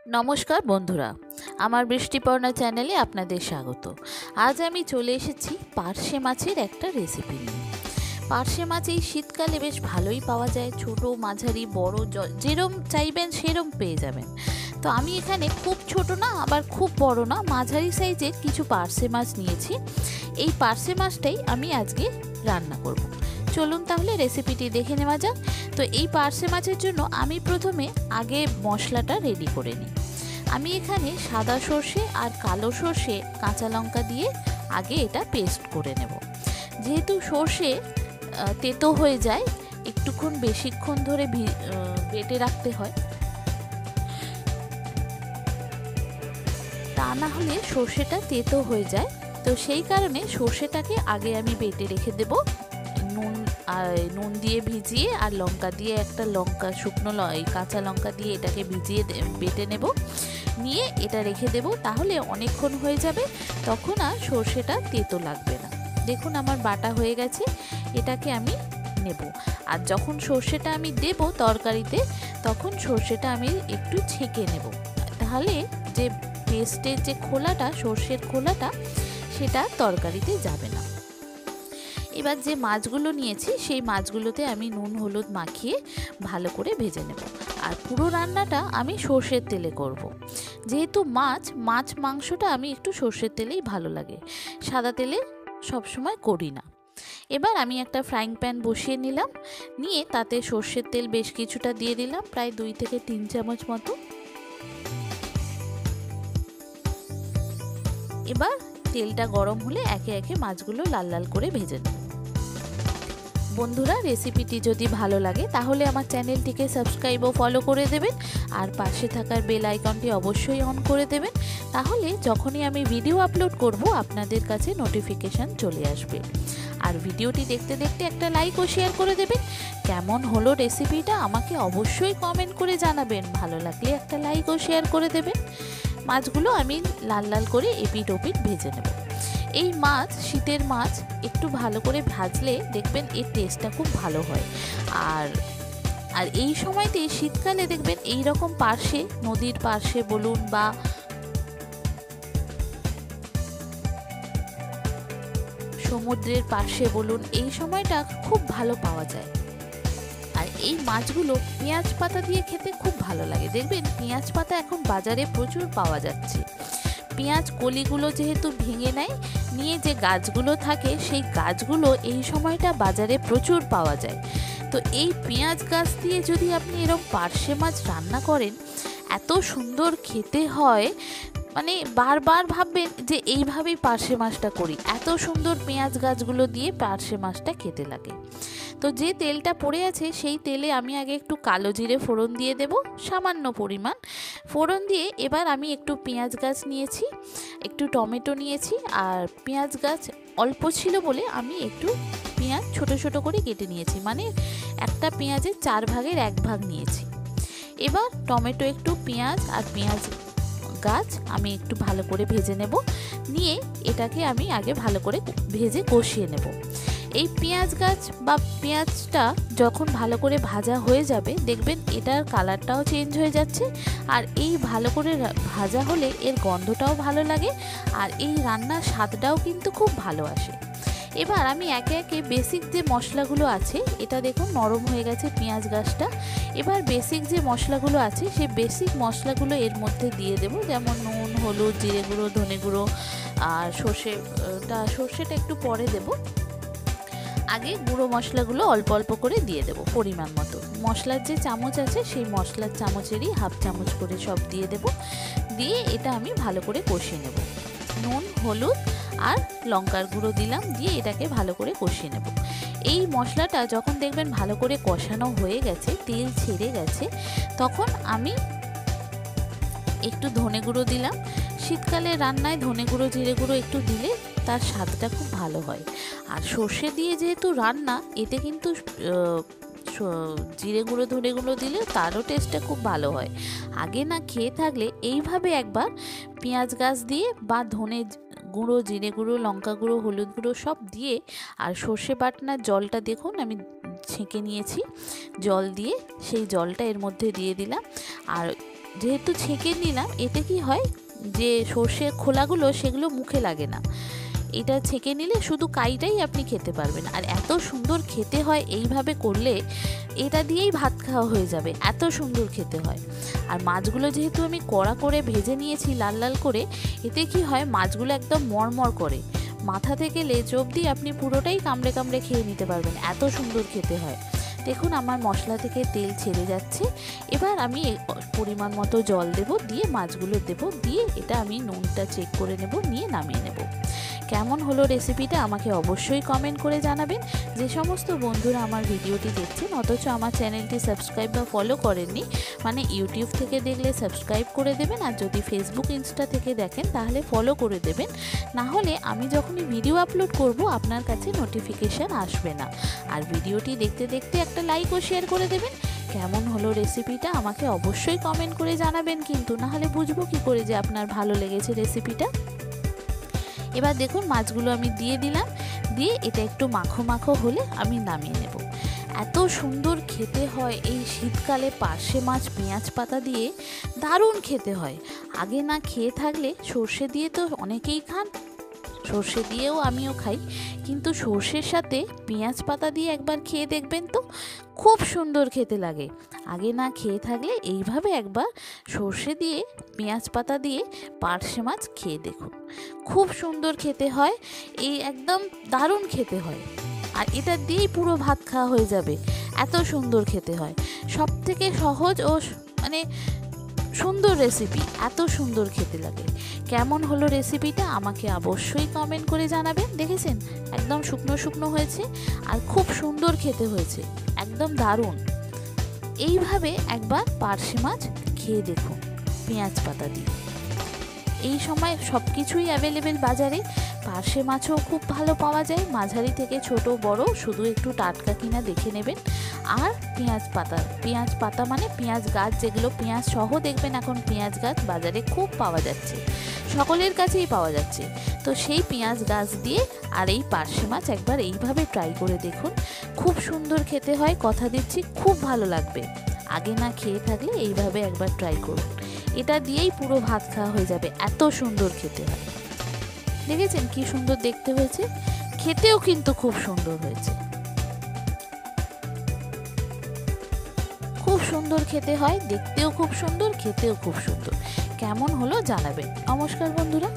নমস্কার বন্ধুরা, আমার বৃষ্টিপর্ণা চ্যানেলে আপনাদের স্বাগত। আজ আমি চলে এসেছি পার্শে মাছের একটা রেসিপি নিয়ে। পার্শে মাছ এই শীতকালে বেশ ভালোই পাওয়া যায়, ছোট মাঝারি বড় যেরম চাইবেন সেরম পেয়ে যাবেন। তো আমি এখানে খুব ছোট না আবার খুব বড় না, মাঝারি সাইজের কিছু পার্শে মাছ নিয়েছি। এই পার্শে মাছটাই আমি আজকে রান্না করব। চলুন তাহলে রেসিপিটি দেখে নেওয়া যাক। তো এই পার্শে মাছের জন্য আমি প্রথমে আগে মশলাটা রেডি করে নিই। আমি এখানে সাদা সর্ষে আর কালো সর্ষে কাঁচা লঙ্কা দিয়ে আগে এটা পেস্ট করে নেব। যেহেতু সর্ষে তেতো হয়ে যায়, একটুক্ষণ বেশিক্ষণ ধরে বেটে রাখতে হয়, তা না হলে সর্ষেটা তেতো হয়ে যায়। তো সেই কারণে সর্ষেটাকে আগে আমি বেটে রেখে দেব, নুন দিয়ে ভিজিয়ে আর লঙ্কা দিয়ে, একটা লঙ্কা শুকনো কাঁচা লঙ্কা দিয়ে এটাকে ভিজিয়ে বেটে নেব, নিয়ে এটা রেখে দেব। তাহলে অনেকক্ষণ হয়ে যাবে, তখন আর সর্ষেটা তেতো লাগবে না। দেখুন আমার বাটা হয়ে গেছে, এটাকে আমি নেব। আর যখন সর্ষেটা আমি দেব তরকারিতে, তখন সর্ষেটা আমি একটু ছেঁকে নেব, তাহলে যে পেস্টের যে খোলাটা, সর্ষের খোলাটা, সেটা তরকারিতে যাবে না। এবার যে মাছগুলো নিয়েছি সেই মাছগুলোতে আমি নুন হলুদ মাখিয়ে ভালো করে ভেজে নেব। আর পুরো রান্নাটা আমি সর্ষের তেলে করব। যেহেতু মাছ মাংসটা আমি একটু সর্ষের তেলেই ভালো লাগে, সাদা তেলে সবসময় করি না। এবার আমি একটা ফ্রাইং প্যান বসিয়ে নিলাম, নিয়ে তাতে সর্ষের তেল বেশ কিছুটা দিয়ে দিলাম, প্রায় 2 থেকে 3 চামচ মতো। এবার তেলটা গরম হলে একে একে মাছগুলো লাল লাল করে ভেজে নেব। বন্ধুরা, রেসিপিটি যদি ভালো লাগে তাহলে আমার চ্যানেলটিকে সাবস্ক্রাইব ও ফলো করে দেবেন, আর পাশে থাকার বেল আইকনটি অবশ্যই অন করে দেবেন। তাহলে যখনই আমি ভিডিও আপলোড করব আপনাদের কাছে নোটিফিকেশান চলে আসবে। আর ভিডিওটি দেখতে দেখতে একটা লাইক ও শেয়ার করে দেবেন। কেমন হলো রেসিপিটা আমাকে অবশ্যই কমেন্ট করে জানাবেন, ভালো লাগলে একটা লাইক ও শেয়ার করে দেবেন। মাছগুলো আমি লাল লাল করে এপিট ওপিট ভেজে নেব। এই মাছ, শীতের মাছ, একটু ভালো করে ভাজলে দেখবেন এর টেস্টটা খুব ভালো হয়। আর আর এই সময়তে শীতকালে দেখবেন এই রকম পার্শে, নদীর পার্শে বলুন বা সমুদ্রের পার্শে বলুন, এই সময়টা খুব ভালো পাওয়া যায়। আর এই মাছগুলো পেঁয়াজ পাতা দিয়ে খেতে খুব ভালো লাগে। দেখবেন পেঁয়াজ পাতা এখন বাজারে প্রচুর পাওয়া যাচ্ছে। পেঁয়াজ কলিগুলো যেহেতু ভেঙে নিয়ে যে গাছগুলো থাকে, সেই গাছগুলো এই সময়টা বাজারে প্রচুর পাওয়া যায়। তো এই পেঁয়াজ গাছ দিয়ে যদি আপনি এরকম পার্শে মাছ রান্না করেন, এত সুন্দর খেতে হয়, মানে বারবার ভাববেন যে এইভাবেই পার্শে মাছটা করি। এত সুন্দর পেঁয়াজ গাছগুলো দিয়ে পার্শে মাছটা খেতে লাগে। তো যে তেলটা পড়ে আছে সেই তেলে আমি আগে একটু কালো জিরে ফোড়ন দিয়ে দেব, সামান্য পরিমাণ ফোড়ন দিয়ে। এবার আমি একটু পেঁয়াজ গাছ নিয়েছি, একটু টমেটো নিয়েছি, আর পেঁয়াজ গাছ অল্প ছিল বলে আমি একটু পেঁয়াজ ছোট ছোট করে কেটে নিয়েছি, মানে একটা পেঁয়াজের 4 ভাগের 1 ভাগ নিয়েছি। এবার টমেটো, একটু পেঁয়াজ আর পেঁয়াজ গাছ আমি একটু ভালো করে ভেজে নেব, নিয়ে এটাকে আমি আগে ভালো করে ভেজে কষিয়ে নেব। এই পেঁয়াজ গাছ বা পেঁয়াজটা যখন ভালো করে ভাজা হয়ে যাবে, দেখবেন এটার কালারটাও চেঞ্জ হয়ে যাচ্ছে। আর এই ভালো করে ভাজা হলে এর গন্ধটাও ভালো লাগে, আর এই রান্নার স্বাদটাও কিন্তু খুব ভালো আসে। এবার আমি একে একে বেসিক যে মশলাগুলো আছে, এটা দেখুন নরম হয়ে গেছে পেঁয়াজ গাছটা। এবার বেসিক যে মশলাগুলো আছে সেই বেসিক মশলাগুলো এর মধ্যে দিয়ে দেব, যেমন নুন, হলুদ, জিরে গুঁড়ো, ধনে গুঁড়ো, আর সর্ষেটা একটু পরে দেব। আগে গুঁড়ো মশলাগুলো অল্প অল্প করে দিয়ে দেব পরিমাণ মতো। মশলার যে চামচ আছে সেই মশলার চামচেরই হাফ চামচ করে সব দিয়ে দেব, দিয়ে এটা আমি ভালো করে কষিয়ে নেব। নুন, হলুদ আর লঙ্কার গুঁড়ো দিলাম, দিয়ে এটাকে ভালো করে কষিয়ে নেব। এই মশলাটা যখন দেখবেন ভালো করে কষানো হয়ে গেছে, তেল ছেড়ে গেছে, তখন আমি একটু ধনে গুঁড়ো দিলাম। শীতকালে রান্নায় ধনে গুঁড়ো, জিরে গুঁড়ো একটু দিলে তার স্বাদটা খুব ভালো হয়। আর সর্ষে দিয়ে যেহেতু রান্না, এতে কিন্তু জিরে গুঁড়ো, ধনে গুঁড়ো দিলে তারও টেস্টটা খুব ভালো হয়। আগে না খেয়ে থাকলে এইভাবে একবার পেঁয়াজ গাছ দিয়ে বা ধনে গুঁড়ো, জিরে গুঁড়ো, লঙ্কা গুঁড়ো, হলুদ গুঁড়ো সব দিয়ে, আর সর্ষে বাটনার জলটা দেখুন আমি ছেঁকে নিয়েছি, জল দিয়ে সেই জলটা এর মধ্যে দিয়ে দিলাম। আর যেহেতু ছেঁকে নিলাম, এতে কি হয় যে সর্ষের খোলাগুলো সেগুলো মুখে লাগে না। এটা ছেঁকে নিলে শুধু কাইটাই আপনি খেতে পারবেন। আর এত সুন্দর খেতে হয় এইভাবে করলে, এটা দিয়েই ভাত খাওয়া হয়ে যাবে, এত সুন্দর খেতে হয়। আর মাছগুলো যেহেতু আমি কড়া করে ভেজে নিয়েছি লাল লাল করে, এতে কি হয় মাছগুলো একদম মরমর করে, মাথা থেকে লেজ অবধি আপনি পুরোটাই কামড়ে কামড়ে খেয়ে নিতে পারবেন, এত সুন্দর খেতে হয়। দেখুন আমার মশলা থেকে তেল ছেড়ে যাচ্ছে। এবার আমি পরিমাণ মতো জল দেব, দিয়ে মাছগুলো দেব, দিয়ে এটা আমি নুনটা চেক করে নেব, নিয়ে নামিয়ে নেব। কেমন হলো রেসিপিটা আমাকে অবশ্যই কমেন্ট করে জানাবেন। যে সমস্ত বন্ধুরা আমার ভিডিওটি দেখছেন অথচ আমার চ্যানেলটি সাবস্ক্রাইব বা ফলো করেননি, মানে ইউটিউব থেকে দেখলে সাবস্ক্রাইব করে দেবেন, আর যদি ফেসবুক ইনস্টা থেকে দেখেন তাহলে ফলো করে দেবেন। না হলে আমি যখনই ভিডিও আপলোড করব আপনার কাছে নোটিফিকেশান আসবে না। আর ভিডিওটি দেখতে দেখতে একটা লাইক ও শেয়ার করে দেবেন। কেমন হলো রেসিপিটা আমাকে অবশ্যই কমেন্ট করে জানাবেন, কিন্তু না হলে বুঝবো কী করে যে আপনার ভালো লেগেছে রেসিপিটা। এবার দেখুন মাছগুলো আমি দিয়ে দিলাম, দিয়ে এটা একটু মাখো মাখো হলে আমি নামিয়ে নেব। এত সুন্দর খেতে হয় এই শীতকালে পার্শে মাছ পেঁয়াজ পাতা দিয়ে, দারুণ খেতে হয়। আগে না খেয়ে থাকলে সর্ষে দিয়ে তো অনেকেই খান, সর্ষে দিয়েও আমিও খাই, কিন্তু সর্ষের সাথে পেঁয়াজ পাতা দিয়ে একবার খেয়ে দেখবেন তো, খুব সুন্দর খেতে লাগে। আগে না খেয়ে থাকলে এইভাবে একবার সর্ষে দিয়ে পেঁয়াজ পাতা দিয়ে পার্শে মাছ খেয়ে দেখুন, খুব সুন্দর খেতে হয়, এই একদম দারুণ খেতে হয়। আর এটা দিয়েই পুরো ভাত খাওয়া হয়ে যাবে, এত সুন্দর খেতে হয়। সব থেকে সহজ ও মানে সুন্দর রেসিপি, এত সুন্দর খেতে লাগে। কেমন হলো রেসিপিটা আমাকে অবশ্যই কমেন্ট করে জানাবেন। দেখেছেন একদম শুকনো শুকনো হয়েছে আর খুব সুন্দর খেতে হয়েছে, একদম দারুণ। এইভাবে একবার পার্শে মাছ খেয়ে দেখুন পেঁয়াজ পাতা দিয়ে। এই সময় সব কিছুই অ্যাভেলেবেল বাজারে, পার্শে মাছও খুব ভালো পাওয়া যায়, মাঝারি থেকে ছোট বড়, শুধু একটু টাটকা কিনা দেখে নেবেন। আর পেঁয়াজ পাতা মানে পেঁয়াজ গাছ, যেগুলো পেঁয়াজ সহ দেখবেন এখন পেঁয়াজ গাছ বাজারে খুব পাওয়া যাচ্ছে, সকলের কাছেই পাওয়া যাচ্ছে। তো সেই পেঁয়াজ গাছ দিয়ে আর এই পার্শে মাছ একবার এইভাবে ট্রাই করে দেখুন, খুব সুন্দর খেতে হয়, কথা দিচ্ছি খুব ভালো লাগবে। আগে না খেয়ে থাকলে এইভাবে একবার ট্রাই করুন, এটা দিয়েই পুরো ভাত খাওয়া হয়ে যাবে, এত সুন্দর খেতে হয়। দেখেছেন কি সুন্দর দেখতে হয়েছে, খেতেও কিন্তু খুব সুন্দর হয়েছে, খুব সুন্দর খেতে হয়, দেখতেও খুব সুন্দর, খেতেও খুব সুন্দর। কেমন হলো জানাবেন। নমস্কার বন্ধুরা।